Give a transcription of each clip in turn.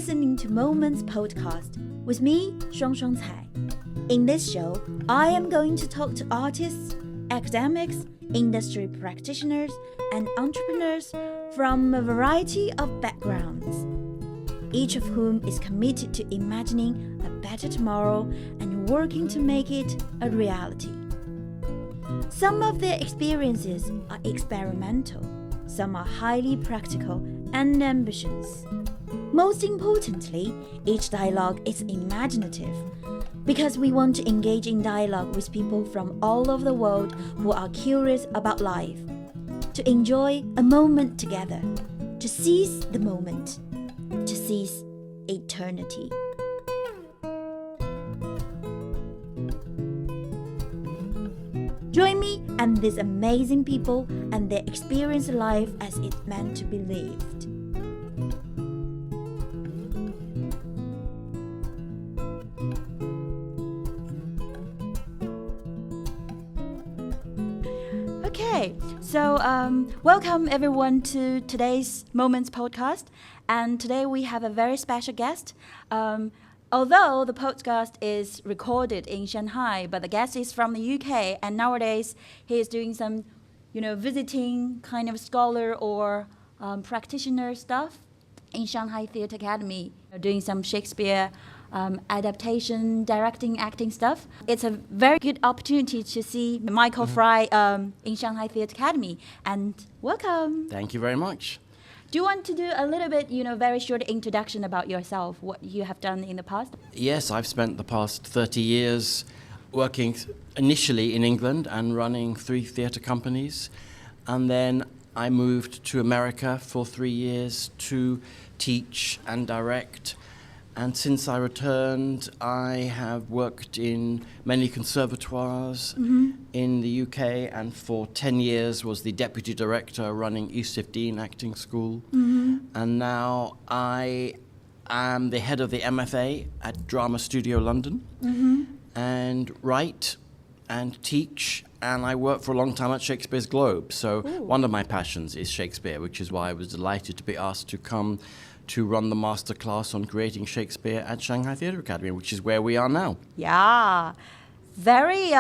listening to Moments Podcast with me, Shuang Cai. In this show, I am going to talk to artists, academics, industry practitioners, and entrepreneurs from a variety of backgrounds, each of whom is committed to imagining a better tomorrow and working to make it a reality. Some of their experiences are experimental, some are highly practical and ambitious. Most importantly, each dialogue is imaginative, because we want to engage in dialogue with people from all over the world who are curious about life, to enjoy a moment together, to seize the moment, to seize eternity. Join me and these amazing people and their experience life as it's meant to be lived. Okay, so welcome everyone to today's Moments podcast. And today we have a very special guest. Although the podcast is recorded in Shanghai, but the guest is from the UK, and nowadays he is doing some, visiting kind of scholar or practitioner stuff in Shanghai Theatre Academy, doing some Shakespeare adaptation, directing, acting stuff. It's a very good opportunity to see Michael Fry in Shanghai Theatre Academy, and welcome. Thank you very much. Do you want to do a little bit, very short introduction about yourself, what you have done in the past? Yes, I've spent the past 30 years working initially in England and running 3 theatre companies. And then I moved to America for 3 years to teach and direct. And since I returned, I have worked in many conservatoires in the UK, and for 10 years was the deputy director running East 15 Acting School. And now I am the head of the MFA at Drama Studio London, and write and teach, and I worked for a long time at Shakespeare's Globe. So one of my passions is Shakespeare, which is why I was delighted to be asked to come to run the masterclass on Creating Shakespeare at Shanghai Theatre Academy, which is where we are now. Yeah, very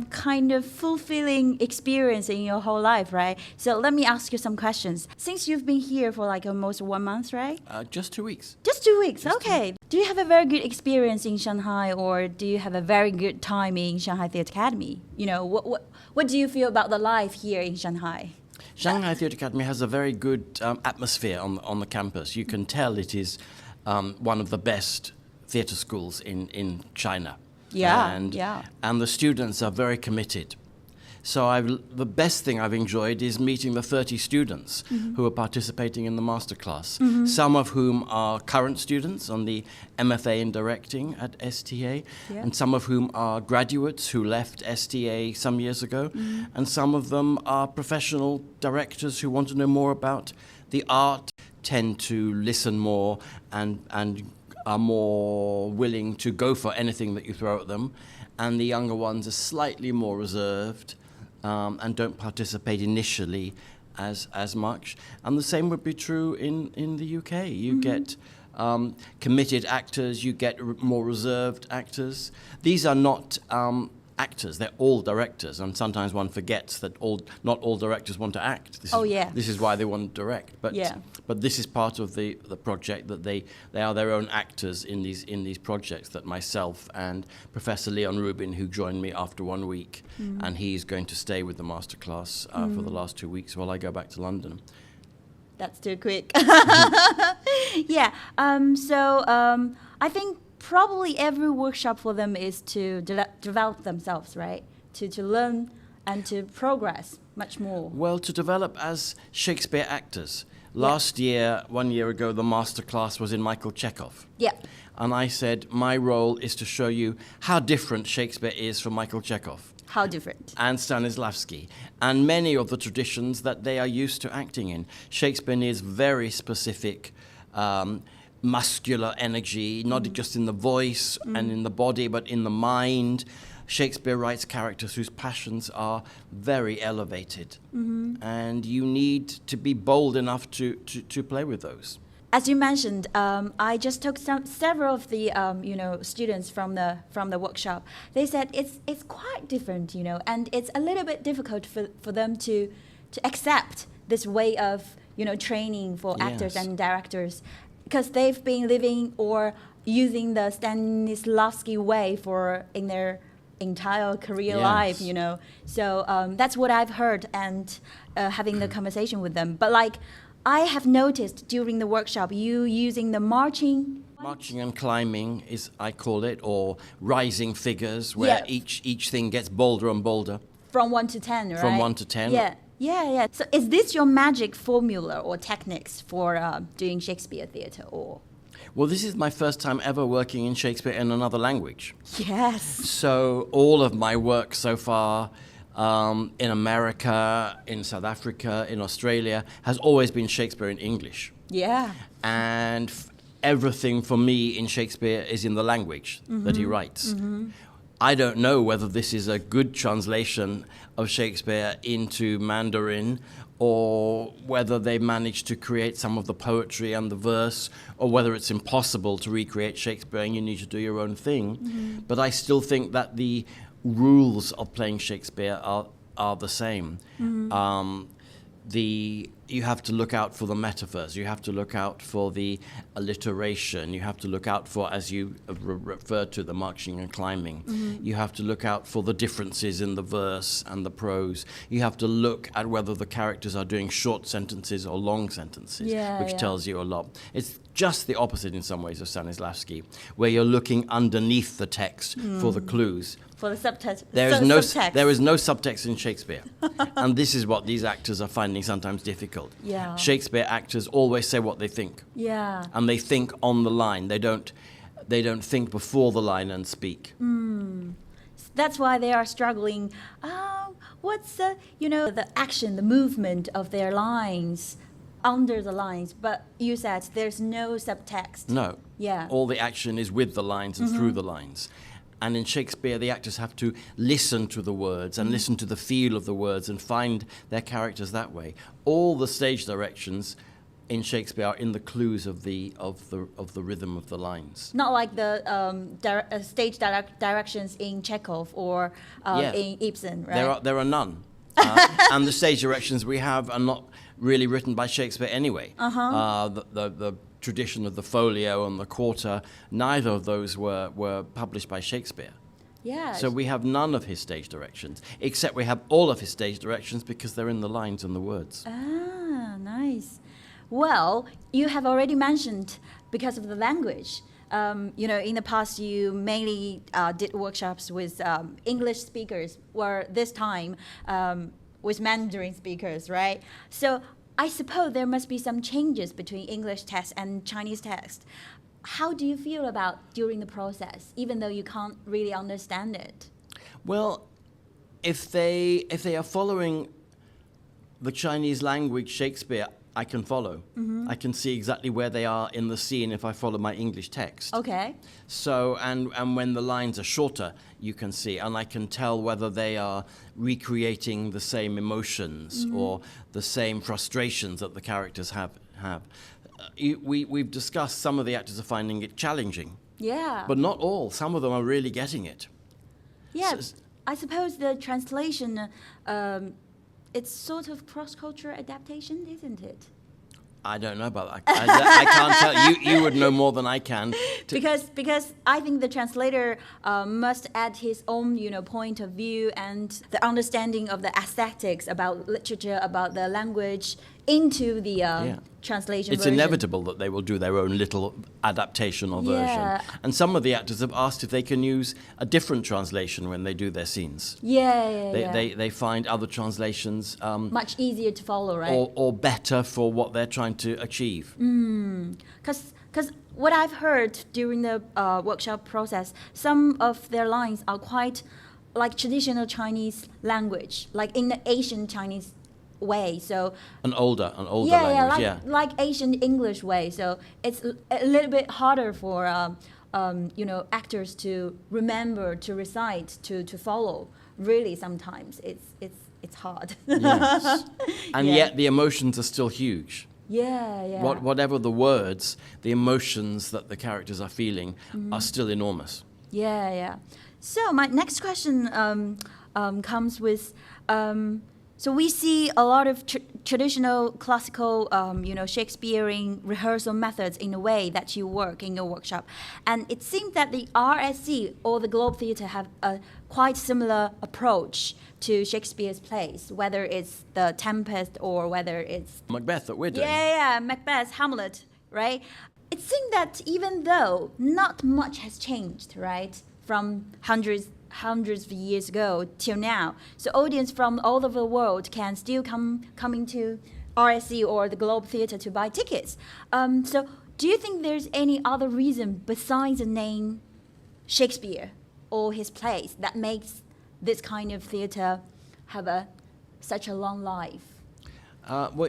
kind of fulfilling experience in your whole life, right? So let me ask you some questions. Since you've been here for like almost 1 month, right? Just 2 weeks. Just 2 weeks, okay. Do you have a very good experience in Shanghai, or do you have a very good time in Shanghai Theatre Academy? What do you feel about the life here in Shanghai? Shanghai Theatre Academy has a very good atmosphere on the campus. You can tell it is one of the best theatre schools in China. And the students are very committed. So the best thing I've enjoyed is meeting the 30 students who are participating in the masterclass, some of whom are current students on the MFA in directing at STA, and some of whom are graduates who left STA some years ago, and some of them are professional directors who want to know more about the art, tend to listen more and are more willing to go for anything that you throw at them, and the younger ones are slightly more reserved and don't participate initially as much. And the same would be true in the UK. You get committed actors, you get more reserved actors. These are not actors, they're all directors, and sometimes one forgets that not all directors want to act. This is why they want to direct. But this is part of the project, that they are their own actors in these projects, that myself and Professor Leon Rubin, who joined me after 1 week, and he's going to stay with the masterclass for the last 2 weeks while I go back to London. That's too quick. I think probably every workshop for them is to develop themselves, right? To learn and to progress much more. Well, to develop as Shakespeare actors. Last year, 1 year ago, the masterclass was in Michael Chekhov. Yeah. And I said, my role is to show you how different Shakespeare is from Michael Chekhov. How different? And Stanislavski, and many of the traditions that they are used to acting in. Shakespeare needs very specific muscular energy, not just in the voice and in the body, but in the mind. Shakespeare writes characters whose passions are very elevated, and you need to be bold enough to play with those. as you mentioned, I just took several of the students from the workshop. They said it's quite different, and it's a little bit difficult for them to accept this way of training for actors and directors, because they've been living or using the Stanislavski way in their entire career life, So that's what I've heard and having the conversation with them. But like, I have noticed during the workshop, you using the marching and climbing is, I call it, or rising figures, where each thing gets bolder and bolder. From 1 to 10, right? From 1 to 10. Yeah. So is this your magic formula or techniques for doing Shakespeare theatre, or? Well, this is my first time ever working in Shakespeare in another language. Yes. So all of my work so far in America, in South Africa, in Australia, has always been Shakespeare in English. Yeah. And everything for me in Shakespeare is in the language that he writes. I don't know whether this is a good translation of Shakespeare into Mandarin, or whether they managed to create some of the poetry and the verse, or whether it's impossible to recreate Shakespeare and you need to do your own thing. But I still think that the rules of playing Shakespeare are the same. You have to look out for the metaphors, you have to look out for the alliteration, you have to look out for, as you referred to, the marching and climbing. You have to look out for the differences in the verse and the prose. You have to look at whether the characters are doing short sentences or long sentences, which tells you a lot. It's just the opposite in some ways of Stanislavski, where you're looking underneath the text for the clues. For the subtext. There is no subtext in Shakespeare. And this is what these actors are finding sometimes difficult. Yeah. Shakespeare actors always say what they think. Yeah. And they think on the line. They don't think before the line and speak. That's why they are struggling. What's the action, the movement of their lines under the lines? But you said there's no subtext. No. Yeah. All the action is with the lines and through the lines. And in Shakespeare, the actors have to listen to the words and listen to the feel of the words and find their characters that way. All the stage directions in Shakespeare are in the clues of the rhythm of the lines. Not like the stage directions in Chekhov or in Ibsen, right? There are none. And the stage directions we have are not really written by Shakespeare anyway. The tradition of the folio and the quarter, neither of those were published by Shakespeare. Yeah. So we have none of his stage directions, except we have all of his stage directions because they're in the lines and the words. Ah, nice. Well, you have already mentioned because of the language. In the past, you mainly did workshops with English speakers, or this time with Mandarin speakers, right? So I suppose there must be some changes between English text and Chinese text. How do you feel about during the process, even though you can't really understand it? Well, if they are following the Chinese language Shakespeare, I can follow. I can see exactly where they are in the scene if I follow my English text. Okay. So, and when the lines are shorter, you can see, and I can tell whether they are recreating the same emotions or the same frustrations that the characters have. We've discussed some of the actors are finding it challenging. Yeah. But not all. Some of them are really getting it. Yeah. I suppose the translation, it's sort of cross-cultural adaptation, isn't it? I don't know about that. I can't tell. You would know more than I can. Because I think the translator must add his own, point of view and the understanding of the aesthetics about literature, about the language into the translation It's version. inevitable that they will do their own little adaptation or version. And some of the actors have asked if they can use a different translation when they do their scenes. They find other translations much easier to follow, right? Or better for what they're trying to achieve. Because what I've heard during the workshop process, some of their lines are quite like traditional Chinese language, like in the Asian Chinese way. So an older language, like Asian English way. So it's a little bit harder for actors to remember, to recite, to follow. Really, sometimes it's hard. Yes. And yet the emotions are still huge. Yeah. Whatever the words, the emotions that the characters are feeling are still enormous. Yeah. So my next question comes with, so we see a lot of traditional classical, Shakespearean rehearsal methods in the way that you work in your workshop. And it seems that the RSC or the Globe Theatre have a quite similar approach to Shakespeare's plays, whether it's The Tempest or whether it's Macbeth that we're doing. Yeah, Macbeth, Hamlet, right? It seems that even though not much has changed, right, from hundreds of years ago till now, so audience from all over the world can still coming to RSC or the Globe Theatre to buy tickets. So do you think there's any other reason besides the name Shakespeare or his plays that makes this kind of theatre have such a long life?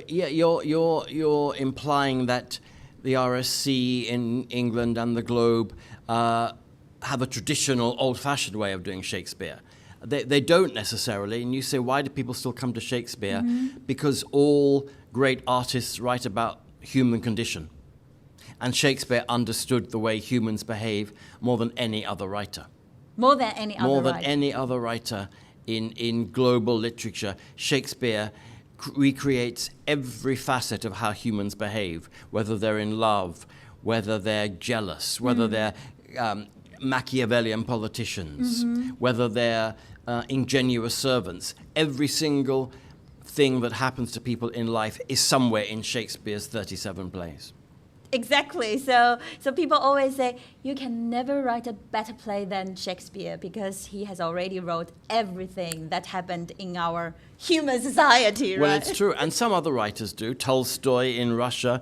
You're implying that the RSC in England and the Globe have a traditional, old-fashioned way of doing Shakespeare. They don't necessarily, and you say, why do people still come to Shakespeare? Because all great artists write about human condition. And Shakespeare understood the way humans behave more than any other writer. More than any other writer in global literature. Shakespeare recreates every facet of how humans behave, whether they're in love, whether they're jealous, whether they're Machiavellian politicians, whether they're ingenuous servants. Every single thing that happens to people in life is somewhere in Shakespeare's 37 plays. Exactly. So people always say you can never write a better play than Shakespeare because he has already wrote everything that happened in our human society, right? Well, it's true. And some other writers do. Tolstoy in Russia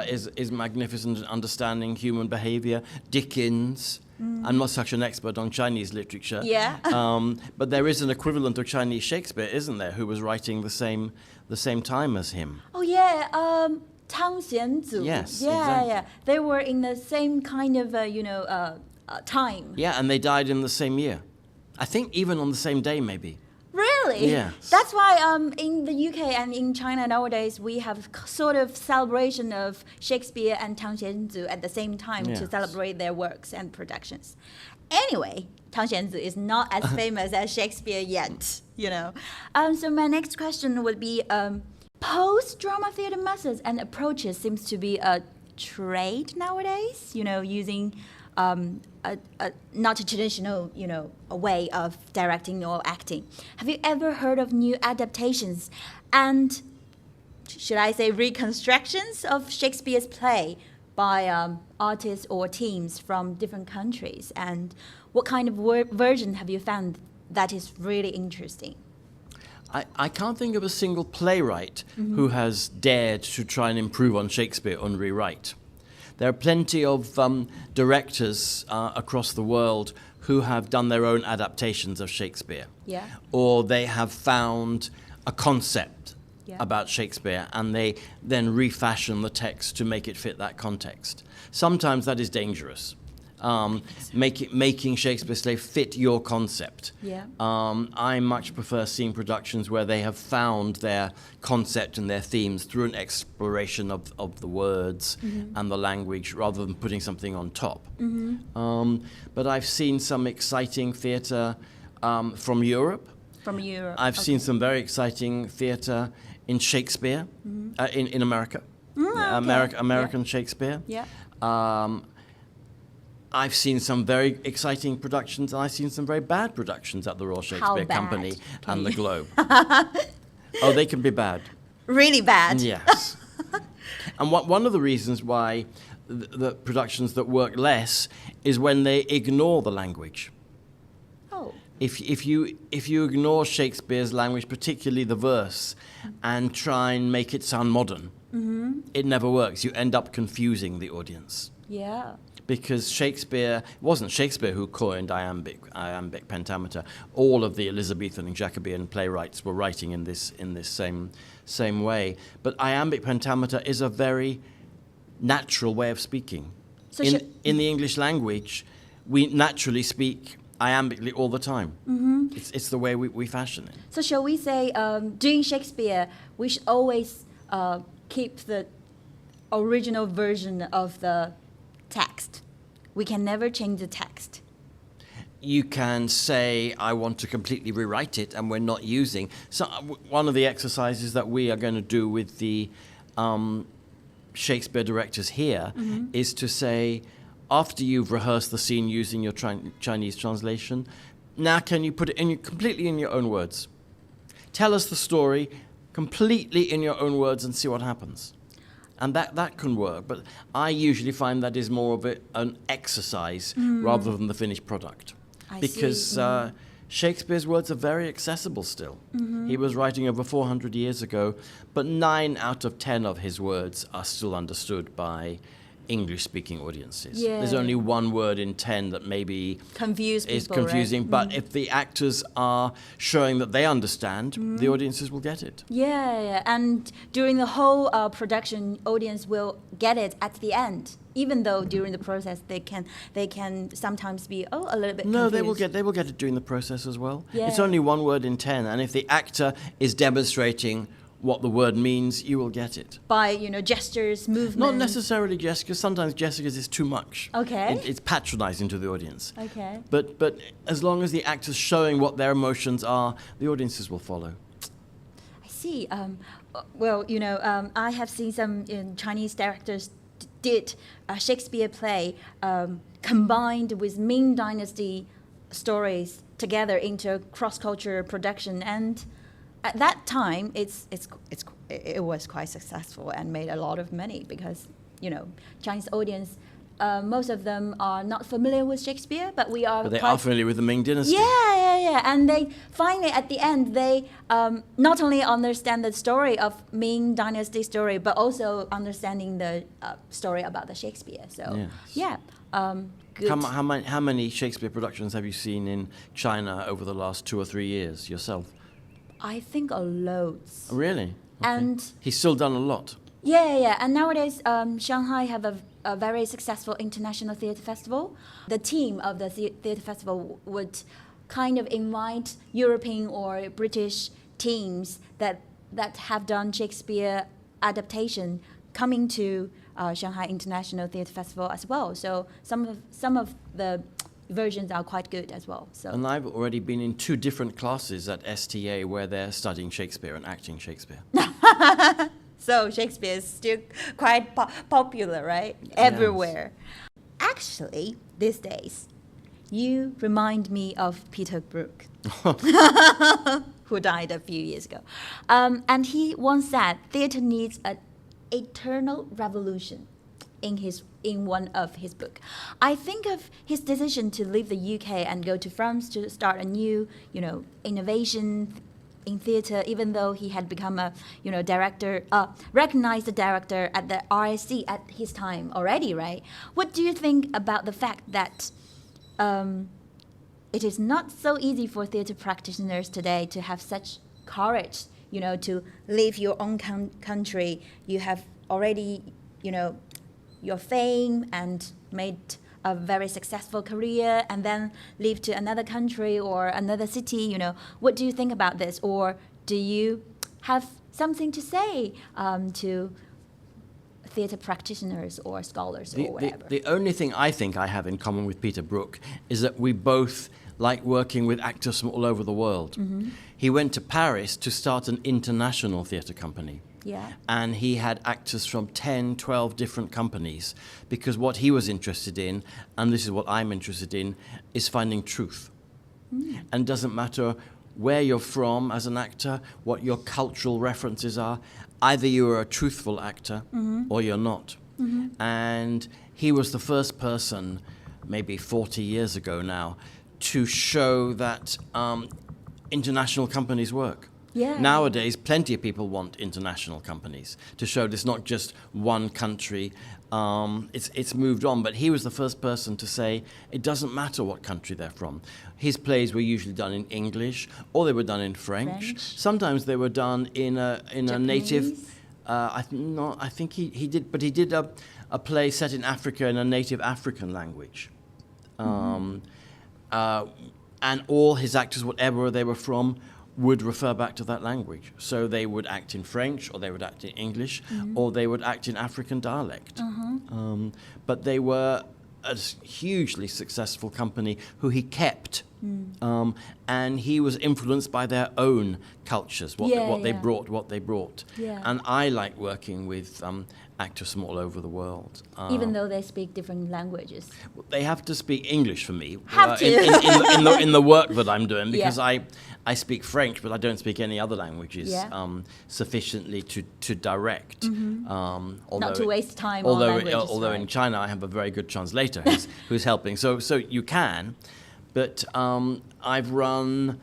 is magnificent at understanding human behavior. Dickens. I'm not such an expert on Chinese literature. Yeah. But there is an equivalent of Chinese Shakespeare, isn't there, who was writing the same time as him? Oh, yeah. Tang Xianzu. Yes, yeah, exactly. They were in the same kind of, time. Yeah, and they died in the same year. I think even on the same day, maybe. Really? Yes. That's why in the UK and in China nowadays, we have sort of celebration of Shakespeare and Tang Xianzu at the same time to celebrate their works and productions. Anyway, Tang Xianzu is not as famous as Shakespeare yet, So my next question would be, post-drama theater methods and approaches seems to be a trend nowadays, using not a traditional, a way of directing or acting. Have you ever heard of new adaptations and, should I say, reconstructions of Shakespeare's play by artists or teams from different countries? And what kind of version have you found that is really interesting? I can't think of a single playwright who has dared to try and improve on Shakespeare and rewrite. There are plenty of directors across the world who have done their own adaptations of Shakespeare. Yeah. Or they have found a concept about Shakespeare and they then refashion the text to make it fit that context. Sometimes that is dangerous. Making Shakespeare's play fit your concept. Yeah. I much prefer seeing productions where they have found their concept and their themes through an exploration of the words and the language rather than putting something on top. But I've seen some exciting theatre from Europe. I've seen some very exciting theatre in Shakespeare, in America. American Shakespeare. Yeah. I've seen some very exciting productions, and I've seen some very bad productions at the Royal Shakespeare Company and the Globe. Oh, they can be bad. Really bad? Yes. And one of the reasons why the productions that work less is when they ignore the language. Oh. If you ignore Shakespeare's language, particularly the verse, and try and make it sound modern, it never works. You end up confusing the audience. Yeah. Because it wasn't Shakespeare who coined iambic pentameter. All of the Elizabethan and Jacobean playwrights were writing in this same way. But iambic pentameter is a very natural way of speaking. So in the English language, we naturally speak iambically all the time. It's the way we fashion it. So shall we say, doing Shakespeare, we should always keep the original version of the text. We can never change the text. You can say, I want to completely rewrite it, and we're not using. So one of the exercises that we are going to do with the Shakespeare directors here is to say, after you've rehearsed the scene using your Chinese translation, now can you put it completely in your own words? Tell us the story completely in your own words and see what happens. And that can work, but I usually find that is more of an exercise rather than the finished product. Because Shakespeare's words are very accessible still. He was writing over 400 years ago, but 9 out of 10 of his words are still understood by English-speaking audiences. Yeah. There's only one word in 10 that maybe is confusing, right? But if the actors are showing that they understand, the audiences will get it. Yeah, and during the whole production, audience will get it at the end. Even though during the process they can sometimes be a little bit confused. No, they will get it during the process as well. Yeah. It's only one word in 10, and if the actor is demonstrating what the word means, you will get it. By, gestures, movement. Not necessarily gestures. Sometimes gestures is too much. Okay. It's patronizing to the audience. Okay. But as long as the actor's showing what their emotions are, the audiences will follow. I see. I have seen some Chinese directors did a Shakespeare play combined with Ming Dynasty stories together into a cross-cultural production, and at that time it was quite successful and made a lot of money because Chinese audience, most of them are not familiar with Shakespeare, but we are. But they are familiar with the Ming Dynasty. Yeah. And they finally, at the end, they not only understand the story of Ming Dynasty story, but also understanding the story about the Shakespeare. So yes. Good. How many Shakespeare productions have you seen in China over the last 2 or 3 years yourself? I think loads. Really? Okay. And he's still done a lot. Yeah. And nowadays, Shanghai have a very successful international theatre festival. The team of the theatre festival would kind of invite European or British teams that have done Shakespeare adaptation coming to Shanghai International Theatre Festival as well. So some of the versions are quite good as well. So. And I've already been in 2 different classes at STA where they're studying Shakespeare and acting Shakespeare. So Shakespeare is still quite popular, right? Everywhere. Actually, these days, you remind me of Peter Brook, who died a few years ago. And he once said, theatre needs an eternal revolution in one of his book. I think of his decision to leave the UK and go to France to start a new, innovation in theatre, even though he had become a, director, recognized director at the RSC at his time already, right? What do you think about the fact that it is not so easy for theatre practitioners today to have such courage, to leave your own country? You have already, your fame and made a very successful career and then leave to another country or another city, What do you think about this? Or do you have something to say to theatre practitioners or scholars or whatever? The only thing I think I have in common with Peter Brook is that we both like working with actors from all over the world. Mm-hmm. He went to Paris to start an international theatre company. Yeah. And he had actors from 10, 12 different companies because what he was interested in, and this is what I'm interested in, is finding truth. Mm. And it doesn't matter where you're from as an actor, what your cultural references are, either you are a truthful actor or you're not. Mm-hmm. And he was the first person, maybe 40 years ago now, to show that international companies work. Yeah. Nowadays, plenty of people want international companies to show that it's not just one country. It's moved on, but he was the first person to say it doesn't matter what country they're from. His plays were usually done in English, or they were done in French. Sometimes they were done in a native. I think he did a play set in Africa in a native African language. And all his actors, whatever they were from, would refer back to that language. So they would act in French, or they would act in English, or they would act in African dialect. But they were a hugely successful company who he kept. And he was influenced by their own cultures, what they brought. Yeah. And I like working with actors from all over the world. Even though they speak different languages. They have to speak English for me. Have to. In the work that I'm doing, because I speak French, but I don't speak any other languages sufficiently to direct. Not to waste time on languages. Although in China I have a very good translator who's helping. So you can, but I've run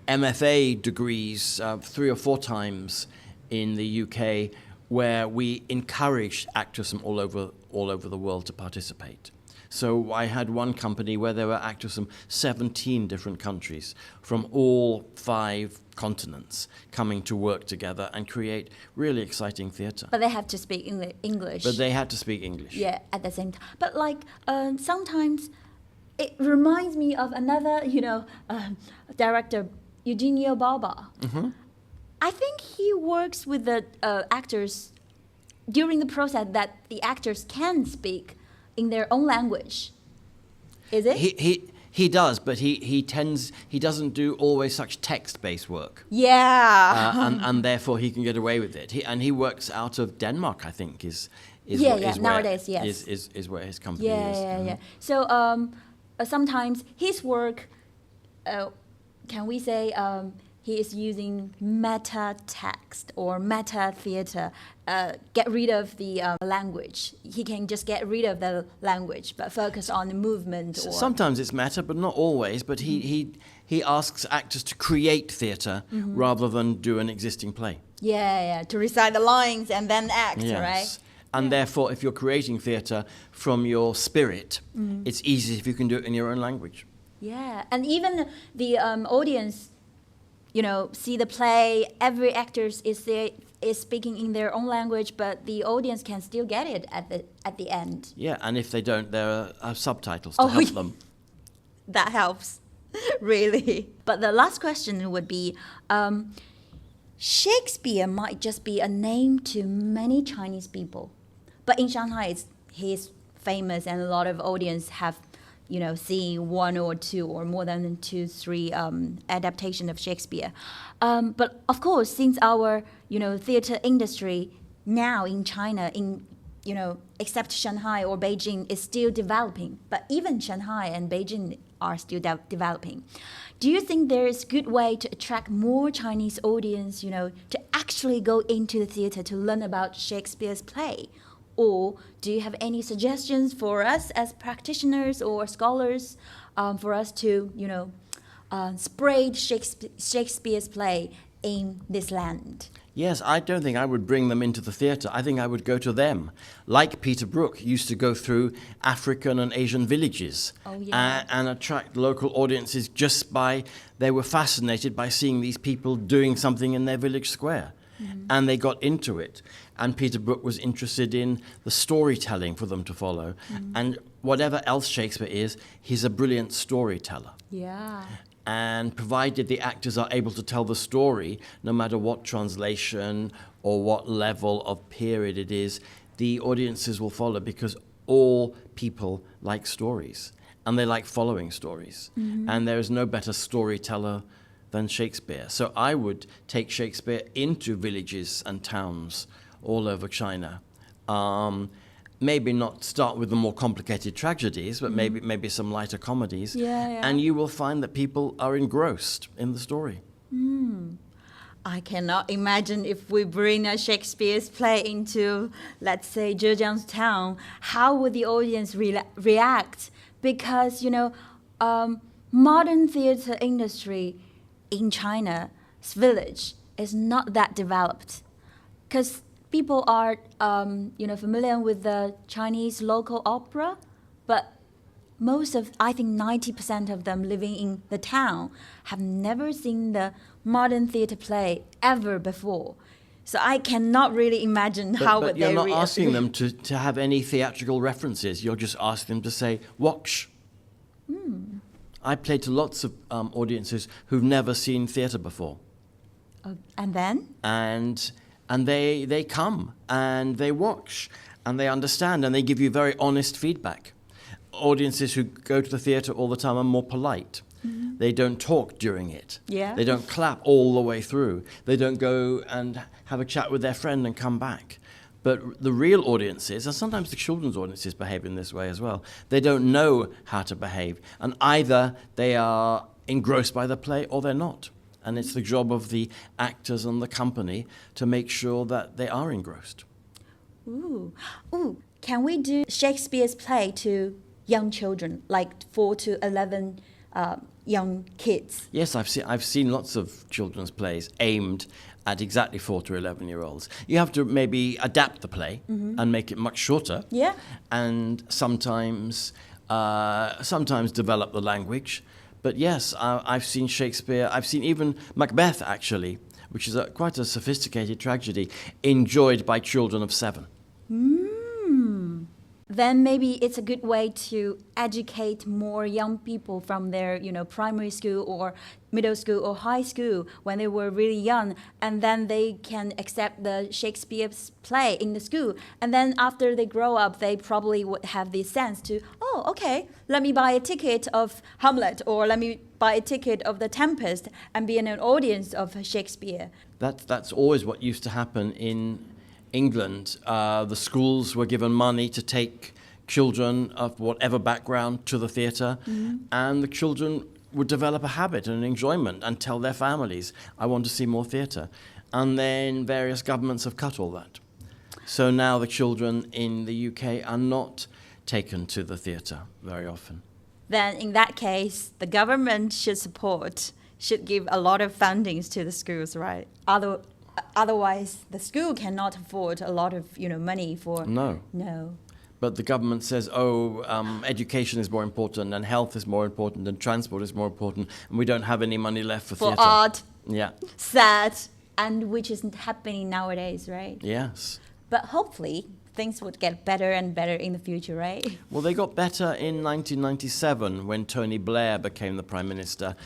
MFA degrees 3 or 4 times in the UK, where we encourage actors from all over the world to participate. So I had one company where there were actors from 17 different countries, from all 5 continents, coming to work together and create really exciting theatre. But they have to speak English. But they had to speak English. Yeah, at the same time. But like sometimes it reminds me of another, director, Eugenio Barba. I think he works with the actors during the process that the actors can speak in their own language. Is it? He does, but he doesn't do always such text-based work. Yeah. And therefore he can get away with it. He works out of Denmark, I think, is nowadays, yes. Is where his company is. Yeah. So sometimes his work, can we say, he is using meta text or meta theater, get rid of the language. He can just get rid of the language, but focus on the movement. Sometimes it's meta, but not always. But he asks actors to create theater rather than do an existing play. Yeah, to recite the lines and then act, right? And therefore, if you're creating theater from your spirit, it's easy if you can do it in your own language. Yeah, and even the audience, see the play, every actor is speaking in their own language, but the audience can still get it at the end. Yeah, and if they don't, there are subtitles to help them. That helps, really. But the last question would be, Shakespeare might just be a name to many Chinese people, but in Shanghai, he's famous, and a lot of audience have seeing 1 or 2 or more than 2, 3 adaptation of Shakespeare. But of course, since our, theater industry now in China, except Shanghai or Beijing, is still developing, but even Shanghai and Beijing are still developing. Do you think there is a good way to attract more Chinese audience, to actually go into the theater to learn about Shakespeare's play? Or do you have any suggestions for us as practitioners or scholars for us to, spread Shakespeare's play in this land? Yes, I don't think I would bring them into the theatre. I think I would go to them. Like Peter Brook used to go through African and Asian villages and attract local audiences just by, they were fascinated by seeing these people doing something in their village square. And they got into it. And Peter Brook was interested in the storytelling for them to follow. And whatever else Shakespeare is, he's a brilliant storyteller. Yeah. And provided the actors are able to tell the story, no matter what translation or what level of period it is, the audiences will follow, because all people like stories. And they like following stories. And there is no better storyteller than Shakespeare. So I would take Shakespeare into villages and towns all over China. Maybe not start with the more complicated tragedies, but maybe some lighter comedies. And you will find that people are engrossed in the story. I cannot imagine if we bring a Shakespeare's play into, let's say, Zhejiang's town, how would the audience react? Because, modern theater industry in China's village is not that developed, because people are familiar with the Chinese local opera, but I think 90% of them living in the town have never seen the modern theater play ever before. So I cannot really imagine how would they react. But you're not asking them to have any theatrical references. You're just asking them to say, watch. I played to lots of audiences who've never seen theatre before. And then? And they come and they watch and they understand and they give you very honest feedback. Audiences who go to the theatre all the time are more polite. Mm-hmm. They don't talk during it. Yeah. They don't clap all the way through. They don't go and have a chat with their friend and come back. But the real audiences, and sometimes the children's audiences behave in this way as well, they don't know how to behave. And either they are engrossed by the play or they're not. And it's the job of the actors and the company to make sure that they are engrossed. Ooh. Can we do Shakespeare's play to young children, like 4 to 11 young kids? Yes, I've seen lots of children's plays aimed at exactly 4 to 11-year-olds. You have to maybe adapt the play and make it much shorter. Yeah. And sometimes develop the language. But yes, I've seen Shakespeare. I've seen even Macbeth, actually, which is quite a sophisticated tragedy, enjoyed by children of 7. Then maybe it's a good way to educate more young people from their, primary school or middle school or high school when they were really young, and then they can accept the Shakespeare's play in the school. And then after they grow up, they probably would have the sense to, okay, let me buy a ticket of Hamlet, or let me buy a ticket of The Tempest and be in an audience of Shakespeare. That's always what used to happen in England. The schools were given money to take children of whatever background to the theatre, and the children would develop a habit and an enjoyment and tell their families, I want to see more theatre. And then various governments have cut all that. So now the children in the UK are not taken to the theatre very often. Then in that case, the government should give a lot of fundings to the schools, right? Otherwise, the school cannot afford a lot of money for... No. But the government says, education is more important and health is more important and transport is more important, and we don't have any money left for theatre. For art. Yeah. Sad. And which isn't happening nowadays, right? Yes. But hopefully things would get better and better in the future, right? Well, they got better in 1997 when Tony Blair became the Prime Minister.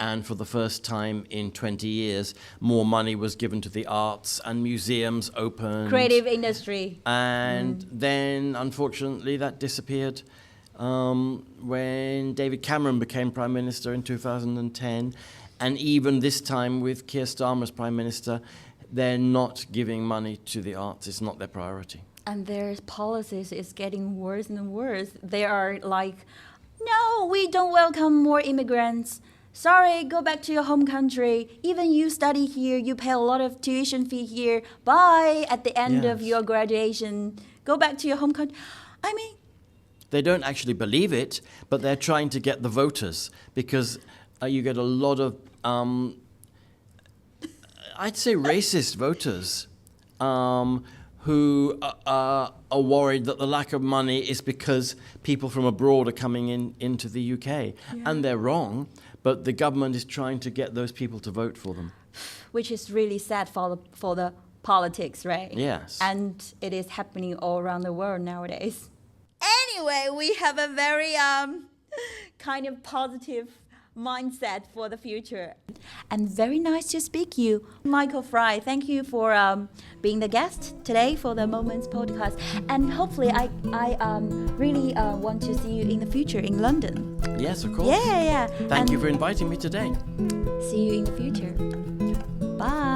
And for the first time in 20 years, more money was given to the arts and museums opened. Creative industry. And then, unfortunately, that disappeared when David Cameron became Prime Minister in 2010. And even this time with Keir Starmer as Prime Minister, they're not giving money to the arts. It's not their priority. And their policies is getting worse and worse. They are like, no, we don't welcome more immigrants. Sorry, go back to your home country. Even you study here, you pay a lot of tuition fee here. Bye, at the end of your graduation. Go back to your home country. I mean... They don't actually believe it, but they're trying to get the voters because you get a lot of, I'd say racist voters who are worried that the lack of money is because people from abroad are coming into the UK. Yeah. And they're wrong. But the government is trying to get those people to vote for them. Which is really sad for the politics, right? Yes. And it is happening all around the world nowadays. Anyway, we have a very kind of positive mindset for the future. And very nice to speak to you, Michael Fry. Thank you for being the guest today for the Moments podcast. And hopefully I really want to see you in the future in London. Yes, of course. Yeah. Thank you for inviting me today. See you in the future. Bye.